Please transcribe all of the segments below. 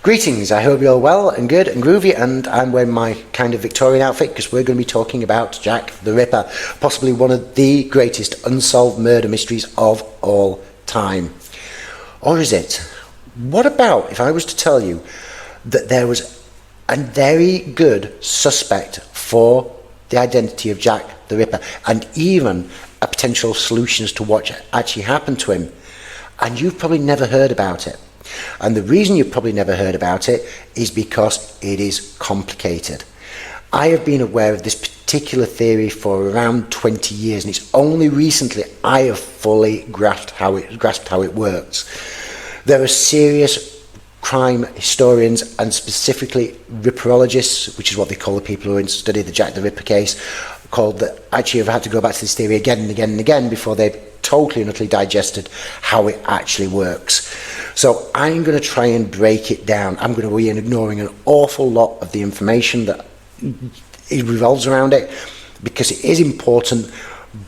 Greetings, I hope you're all well and good and groovy, and I'm wearing my kind of Victorian outfit because we're going to be talking about Jack the Ripper, possibly one of the greatest unsolved murder mysteries of all time. Or is it? What about if I was to tell you that there was a very good suspect for the identity of Jack the Ripper, and even a potential solution as to what actually happened to him, and you've probably never heard about it? And the reason you've probably never heard about it is because it is complicated. I have been aware of this particular theory for around 20 years, and it's only recently I have fully grasped how it works. There are serious crime historians, and specifically ripperologists, which is what they call the people who study the Jack the Ripper case, called that actually have had to go back to this theory again and again and again before they've totally and utterly digested how it actually works. So I'm going to try and break it down. I'm going to be ignoring an awful lot of the information that it revolves around it, because it is important,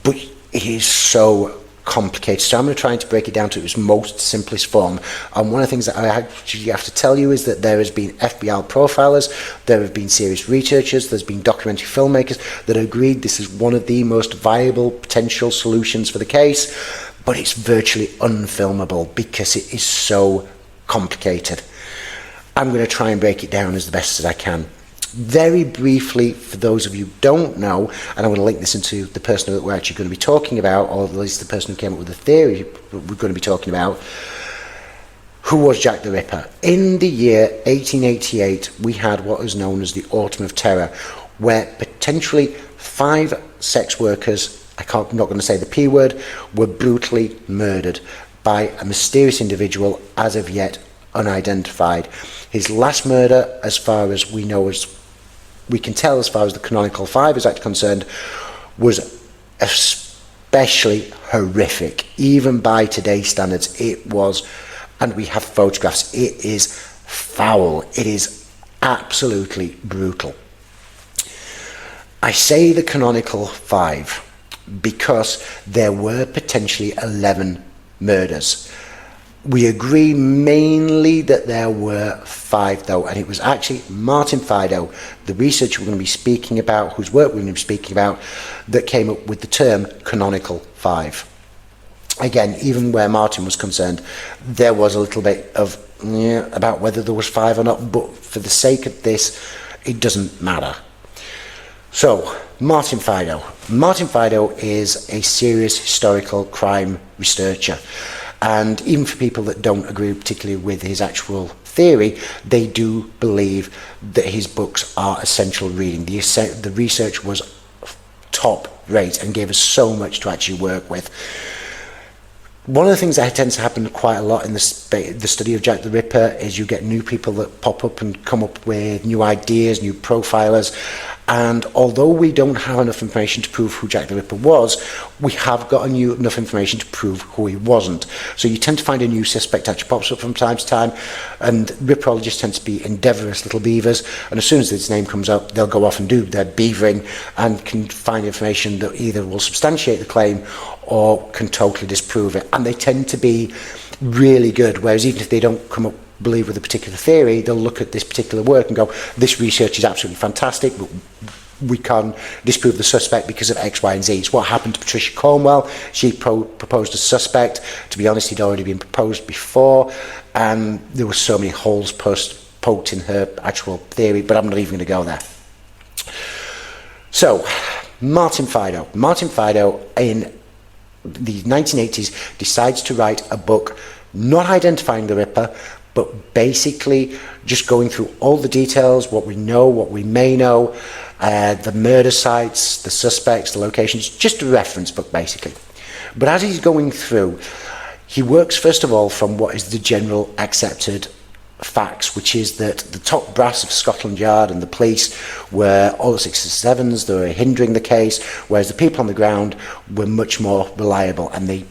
but it is so complicated. So I'm going to try to break it down to its most simplest form. And one of the things that I actually have to tell you is that there has been FBI profilers, there have been serious researchers, there's been documentary filmmakers that have agreed this is one of the most viable potential solutions for the case, but it's virtually unfilmable because it is so complicated. I'm going to try and break it down as the best as I can. Very briefly, for those of you who don't know, and I'm going to link this into the person that we're actually going to be talking about, or at least the person who came up with the theory we're going to be talking about. Who was Jack the Ripper? In the year 1888, we had what was known as the Autumn of Terror, where potentially 5 sex workers, I'm not going to say the P word, were brutally murdered by a mysterious individual, as of yet unidentified. His last murder, as far as we know, we can tell as far as the canonical 5 is actually concerned, was especially horrific. Even by today's standards, it was, and we have photographs, it is foul. It is absolutely brutal. I say the canonical 5 because there were potentially 11 murders. We agree mainly that there were 5 though, and it was actually Martin Fido, the researcher we're going to be speaking about, whose work we're going to be speaking about, that came up with the term canonical 5. Again, even where Martin was concerned, there was a little bit of about whether there was 5 or not, but for the sake of this, it doesn't matter. So, Martin Fido. Martin Fido is a serious historical crime researcher. And even for people that don't agree particularly with his actual theory, they do believe that his books are essential reading. The research was top rate and gave us so much to actually work with. One of the things that tends to happen quite a lot in the study of Jack the Ripper is you get new people that pop up and come up with new ideas, new profilers. And although we don't have enough information to prove who Jack the Ripper was, we have got enough information to prove who he wasn't. So you tend to find a new suspect actually pops up from time to time, and ripperologists tend to be endeavourous little beavers, and as soon as his name comes up, they'll go off and do their beavering and can find information that either will substantiate the claim or can totally disprove it. And they tend to be really good, whereas even if they don't come up believe with a particular theory, they'll look at this particular work and go, this research is absolutely fantastic, but we can't disprove the suspect because of X, Y, and Z. It's what happened to Patricia Cornwell. She proposed a suspect. To be honest, he'd already been proposed before, and there were so many holes poked in her actual theory, but I'm not even going to go there. So, Martin Fido. Martin Fido, in the 1980s, decides to write a book not identifying the Ripper, but basically just going through all the details, what we know, what we may know, the murder sites, the suspects, the locations, just a reference book basically. But as he's going through, he works first of all from what is the general accepted facts, which is that the top brass of Scotland Yard and the police were all the 6s and 7s, they were hindering the case, whereas the people on the ground were much more reliable, and they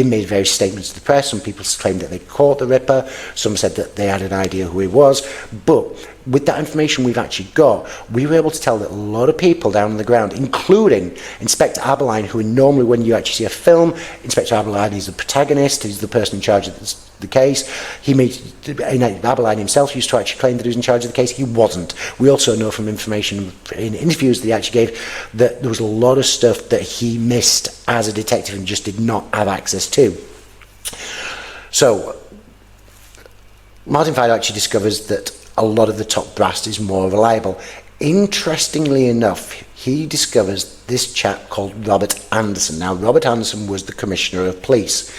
made various statements to the press. Some people claimed that they caught the Ripper, some said that they had an idea who he was, but with that information we've actually got, we were able to tell that a lot of people down on the ground, including Inspector Aberline, who normally when you actually see a film, Inspector Aberline is the protagonist, he's the person in charge of the case. Aberline himself used to actually claim that he was in charge of the case. He wasn't. We also know from information in interviews that he actually gave that there was a lot of stuff that he missed as a detective and just did not have access to. So, Martin Fido actually discovers that a lot of the top brass is more reliable. Interestingly enough, he discovers this chap called Robert Anderson. Now, Robert Anderson was the Commissioner of Police,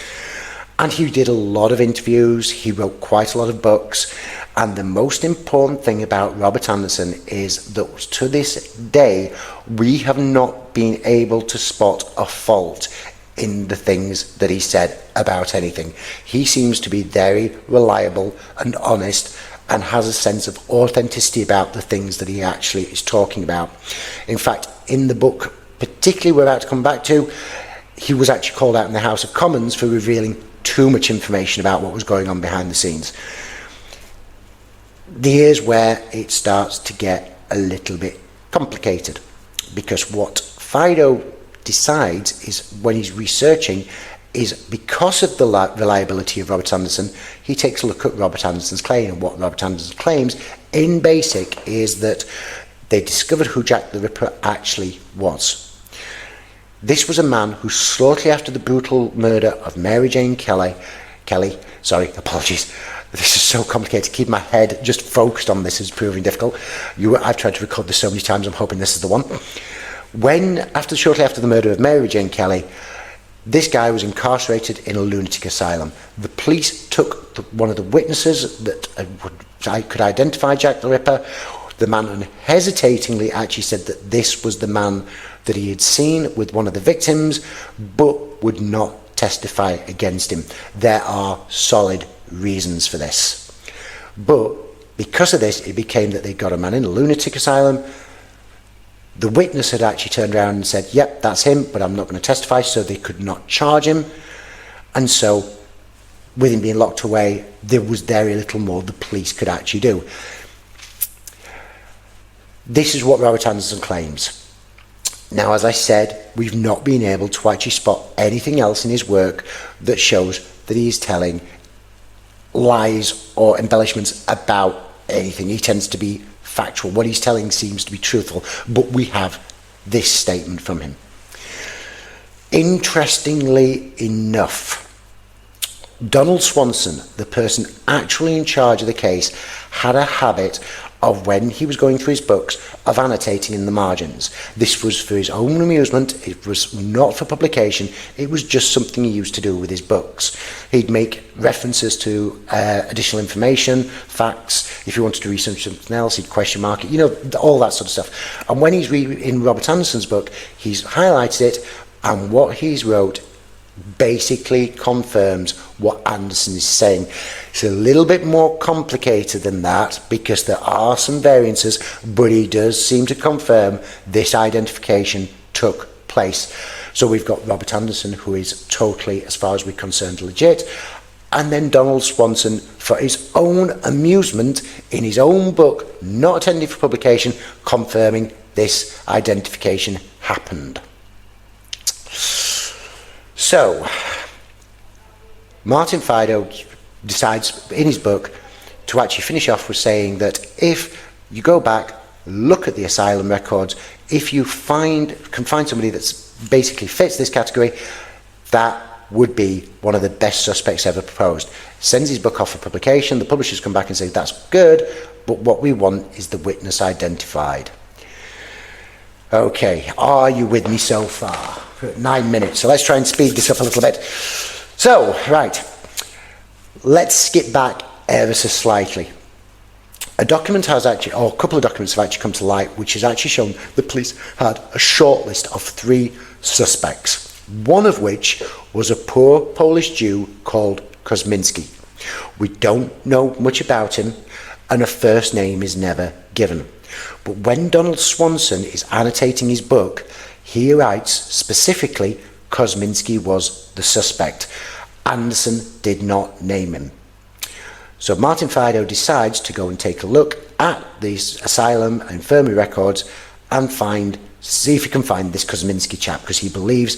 and he did a lot of interviews, he wrote quite a lot of books, and the most important thing about Robert Anderson is that to this day, we have not been able to spot a fault in the things that he said about anything. He seems to be very reliable and honest, and has a sense of authenticity about the things that he actually is talking about. In fact, in the book, particularly we're about to come back to, he was actually called out in the House of Commons for revealing too much information about what was going on behind the scenes. Here's where it starts to get a little bit complicated, because what Fido decides is, when he's researching, is because of the reliability of Robert Anderson, he takes a look at Robert Anderson's claim, and what Robert Anderson claims in basic is that they discovered who Jack the Ripper actually was. This was a man who shortly after the brutal murder of Mary Jane Kelly, apologies, this is so complicated, keep my head just focused on this is proving difficult. I've tried to record this so many times, I'm hoping this is the one. Shortly after the murder of Mary Jane Kelly, this guy was incarcerated in a lunatic asylum. The police took one of the witnesses that could identify Jack the Ripper. The man unhesitatingly actually said that this was the man that he had seen with one of the victims, but would not testify against him. There are solid reasons for this. But because of this, it became that they got a man in a lunatic asylum. The witness had actually turned around and said, yep, that's him, but I'm not going to testify, so they could not charge him. And so, with him being locked away, there was very little more the police could actually do. This is what Robert Anderson claims. Now, as I said, we've not been able to actually spot anything else in his work that shows that he is telling lies or embellishments about anything. He tends to be factual. What he's telling seems to be truthful, but we have this statement from him. Interestingly enough, Donald Swanson, the person actually in charge of the case, had a habit of, when he was going through his books, of annotating in the margins. This was for his own amusement, it was not for publication, it was just something he used to do with his books. He'd make references to additional information, facts. If he wanted to research something else, he'd question mark it, all that sort of stuff. And when he's in Robert Anderson's book, he's highlighted it, and what he's wrote basically confirms what Anderson is saying. It's a little bit more complicated than that, because there are some variances, but he does seem to confirm this identification took place. So we've got Robert Anderson, who is totally, as far as we're concerned, legit, and then Donald Swanson, for his own amusement, in his own book, not intended for publication, confirming this identification happened. So, Martin Fido decides in his book to actually finish off with saying that if you go back, look at the asylum records, if you can find somebody that's basically fits this category, that would be one of the best suspects ever proposed. Sends his book off for publication, the publishers come back and say, that's good, but what we want is the witness identified. Okay, are you with me so far? 9 minutes, so let's try and speed this up a little bit. So, right, let's skip back ever so slightly. A document has actually, or a couple of documents have actually come to light, which has actually shown the police had a short list of 3 suspects, one of which was a poor Polish Jew called Kosminski. We don't know much about him, and a first name is never given. But when Donald Swanson is annotating his book, he writes specifically Kosminski was the suspect. Anderson did not name him. So Martin Fido decides to go and take a look at the asylum and infirmary records and see if he can find this Kosminski chap, because he believes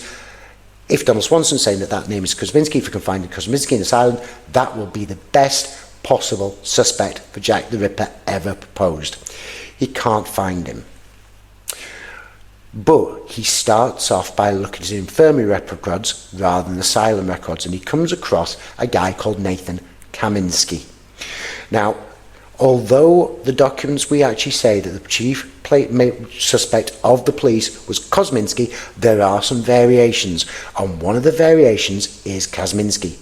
if Donald Swanson's saying that name is Kosminski, if we can find Kosminski in the asylum, that will be the best possible suspect for Jack the Ripper ever proposed. He can't find him. But he starts off by looking at infirmary records rather than asylum records, and he comes across a guy called Nathan Kaminsky. Now, although the documents we actually say that the chief suspect of the police was Kosminski, there are some variations, and one of the variations is Kosminski.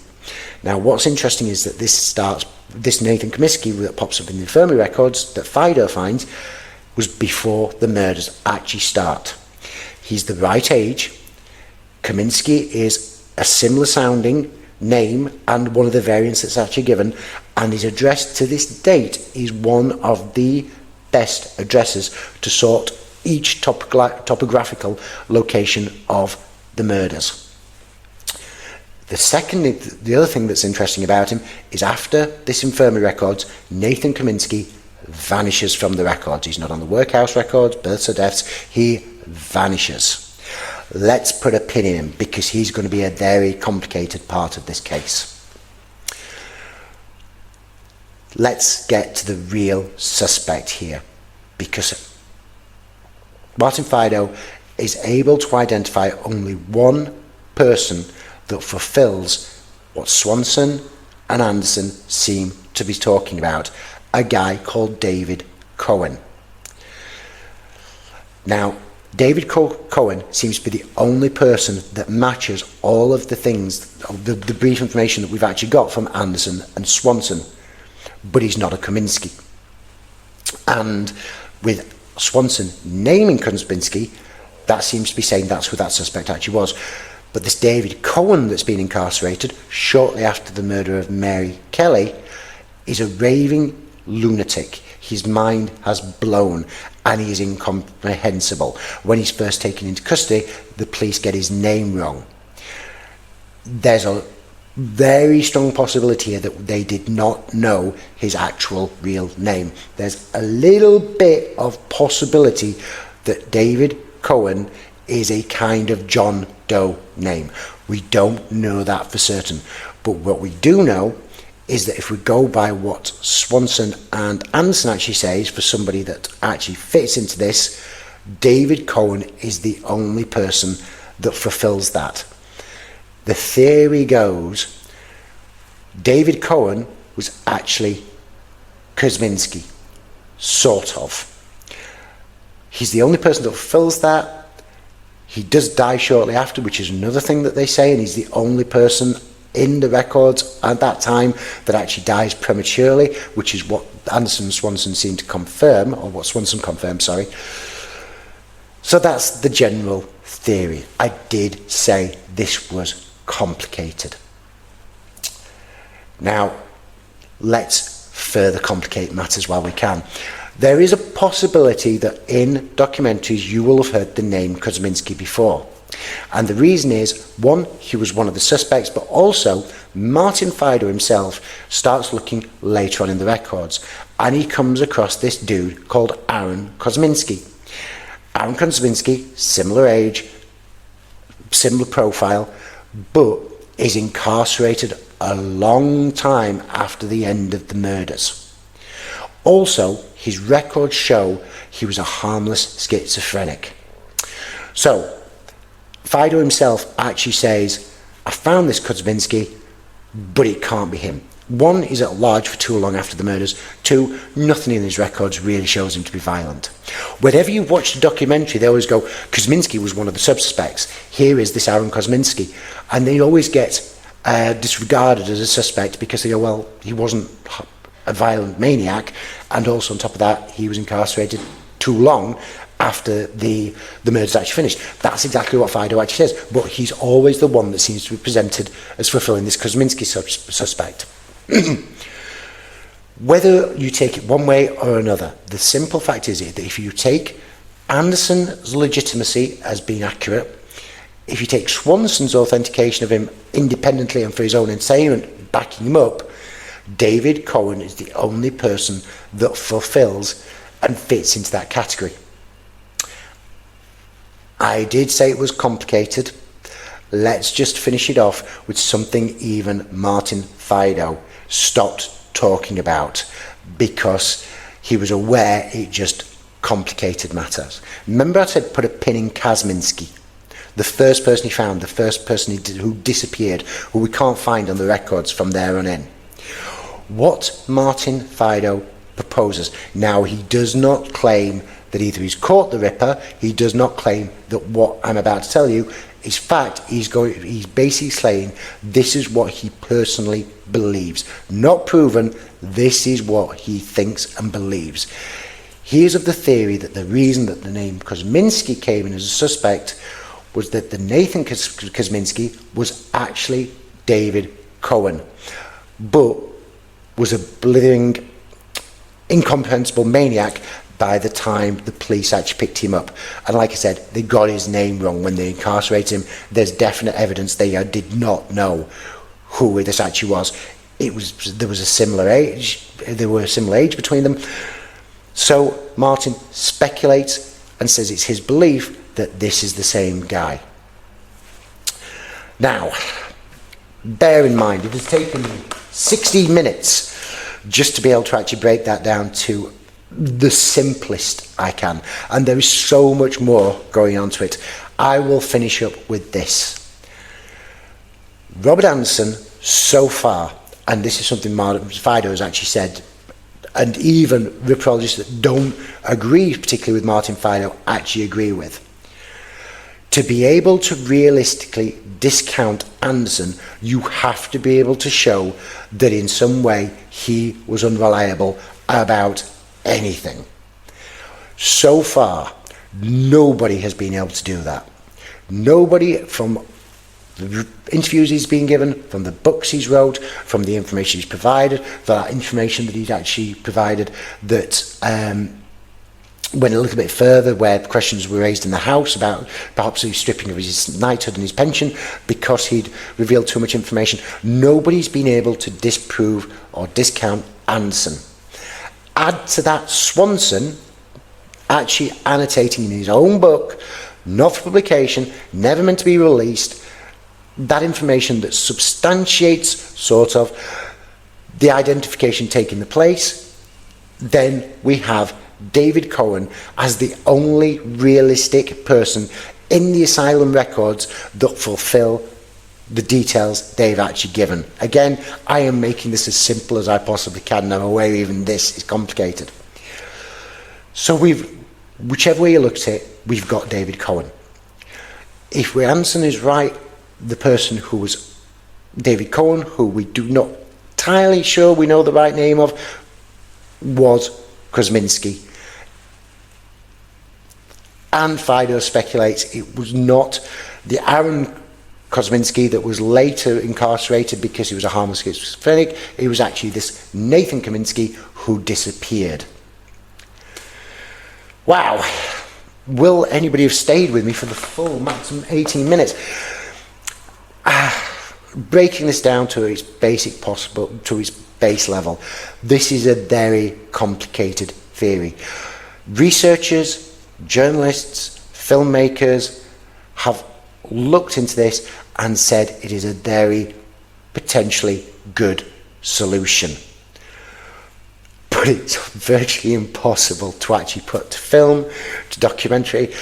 Now, what's interesting is that this Nathan Kaminsky that pops up in the infirmary records that Fido finds was before the murders actually start. He's the right age. Kaminsky is a similar sounding name and one of the variants that's actually given, and his address to this date is one of the best addresses to sort each topographical location of the murders. The other thing that's interesting about him is after this infirmary records, Nathan Kaminsky vanishes from the records. He's not on the workhouse records, births or deaths. He vanishes. Let's put a pin in him, because he's going to be a very complicated part of this case. Let's get to the real suspect here, because Martin Fido is able to identify only one person that fulfills what Swanson and Anderson seem to be talking about, a guy called David Cohen. Now, David Cohen seems to be the only person that matches all of the things, the brief information that we've actually got from Anderson and Swanson, but he's not a Kaminsky. And with Swanson naming Kosminski, that seems to be saying that's who that suspect actually was. But this David Cohen that's been incarcerated shortly after the murder of Mary Kelly is a raving lunatic. His mind has blown and he is incomprehensible. When he's first taken into custody, the police get his name wrong. There's a very strong possibility here that they did not know his actual real name. There's a little bit of possibility that David Cohen is a kind of John Doe name. We don't know that for certain, but what we do know is that if we go by what Swanson and Anderson actually says, for somebody that actually fits into this, David Cohen is the only person that fulfills that. The theory goes David Cohen was actually Kosminski, sort of. He's the only person that fulfills that. He does die shortly after, which is another thing that they say, and he's the only person in the records at that time that actually dies prematurely, which is what Anderson and Swanson seem to confirm, or what Swanson confirmed, sorry. So that's the general theory. I did say this was complicated. Now, let's further complicate matters while we can. There is a possibility that in documentaries you will have heard the name Kosminski before. And the reason is, one, he was one of the suspects, but also Martin Fido himself starts looking later on in the records, and he comes across this dude called Aaron Kosminski. Aaron Kosminski, similar age, similar profile, but is incarcerated a long time after the end of the murders. Also, his records show he was a harmless schizophrenic. So, Fido himself actually says, I found this Kosminski, but it can't be him. One, he's at large for too long after the murders. Two, nothing in his records really shows him to be violent. Whenever you watch the documentary, they always go, Kosminski was one of the suspects. Here is this Aaron Kosminski. And they always get disregarded as a suspect because they go, well, he wasn't a violent maniac, and also on top of that, he was incarcerated too long after the murders actually finished. That's exactly what Fido actually says, but he's always the one that seems to be presented as fulfilling this Kosminski suspect. Whether you take it one way or another, the simple fact is that if you take Anderson's legitimacy as being accurate, if you take Swanson's authentication of him independently and for his own entertainment, backing him up, David Cohen is the only person that fulfills and fits into that category. I did say it was complicated. Let's just finish it off with something even Martin Fido stopped talking about, because he was aware it just complicated matters. Remember I said put a pin in Kazminski, the first person he found, the first person who disappeared, who we can't find on the records from there on in. What Martin Fido proposes, now he does not claim that either he's caught the Ripper, he does not claim that what I'm about to tell you is fact. He's basically saying this is what he personally believes, not proven. This is what he thinks and believes. He is of the theory that the reason that the name Kosminski came in as a suspect was that the Nathan Kosminski was actually David Cohen, but was a blithering, incomprehensible maniac by the time the police actually picked him up. And like I said, they got his name wrong when they incarcerated him. There's definite evidence they did not know who this actually was. There was a similar age. There were a similar age between them. So Martin speculates and says it's his belief that this is the same guy. Now, bear in mind, it has taken me 60 minutes just to be able to actually break that down to the simplest I can, and there is so much more going on to it. I will finish up with this. Robert Anderson, so far, and this is something Martin Fido has actually said, and even ripperologists that don't agree particularly with Martin Fido actually agree with. To be able to realistically discount Anderson, you have to be able to show that in some way he was unreliable about anything. So far, nobody has been able to do that. Nobody, from the interviews he's been given, from the books he's wrote, from the information he's provided, that information that he's actually provided, that went a little bit further, where questions were raised in the House about perhaps he was stripping of his knighthood and his pension because he'd revealed too much information. Nobody's been able to disprove or discount Anderson. Add to that Swanson actually annotating in his own book, not for publication, never meant to be released, that information that substantiates sort of the identification taking the place. Then we have David Cohen as the only realistic person in the asylum records that fulfill the details they've actually given. Again, I am making this as simple as I possibly can, and I'm aware even this is complicated. So whichever way you look at it, we've got David Cohen. If Anderson is right, the person who was David Cohen, who we do not entirely sure we know the right name of, was Kosminski. And Fido speculates it was not the Aaron Kosminski that was later incarcerated because he was a harmless schizophrenic. It was actually this Nathan Kosminski who disappeared. Wow. Will anybody have stayed with me for the full maximum 18 minutes? Breaking this down to its base level, this is a very complicated theory. Researchers, journalists, filmmakers have looked into this and said it is a very potentially good solution. But it's virtually impossible to actually put to film, to documentary.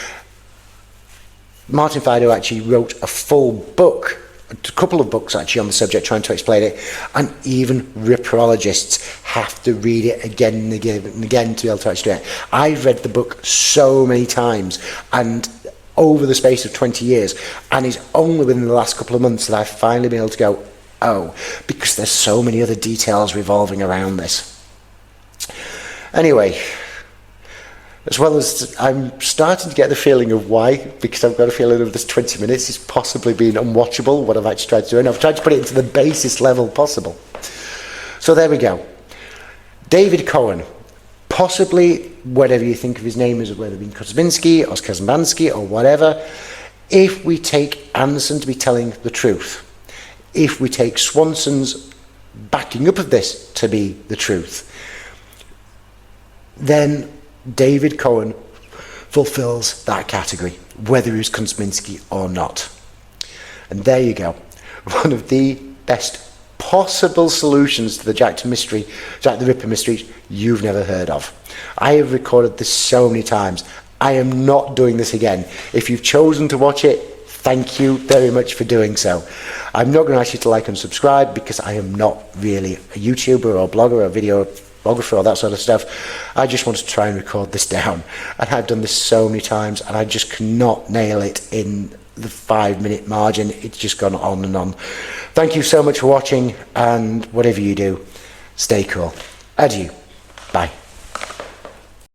Martin Fido actually wrote a full book, a couple of books actually on the subject, trying to explain it, and even ripperologists have to read it again and again and again to be able to actually do it. I've read the book so many times and over the space of 20 years, and it's only within the last couple of months that I've finally been able to go, oh, because there's so many other details revolving around this. Anyway, as well as I'm starting to get the feeling of why, because I've got a feeling of this 20 minutes is possibly being unwatchable, what I've actually tried to do, and I've tried to put it into the basest level possible. So there we go. David Cohen, possibly, whatever you think of his name as, whether it be Kosminski or Kazmansky or whatever, if we take Anderson to be telling the truth, if we take Swanson's backing up of this to be the truth, then David Cohen fulfills that category, whether he was Kosminski or not. And there you go. One of the best possible solutions to the Jack the Ripper mystery you've never heard of. I have recorded this so many times. I am not doing this again. If you've chosen to watch it, thank you very much for doing so. I'm not going to ask you to like and subscribe because I am not really a YouTuber or blogger or videographer or that sort of stuff. I just want to try and record this down. And I've done this so many times and I just cannot nail it in the 5-minute margin. It's just gone on and on. Thank you so much for watching, and whatever you do, stay cool. Adieu. Bye.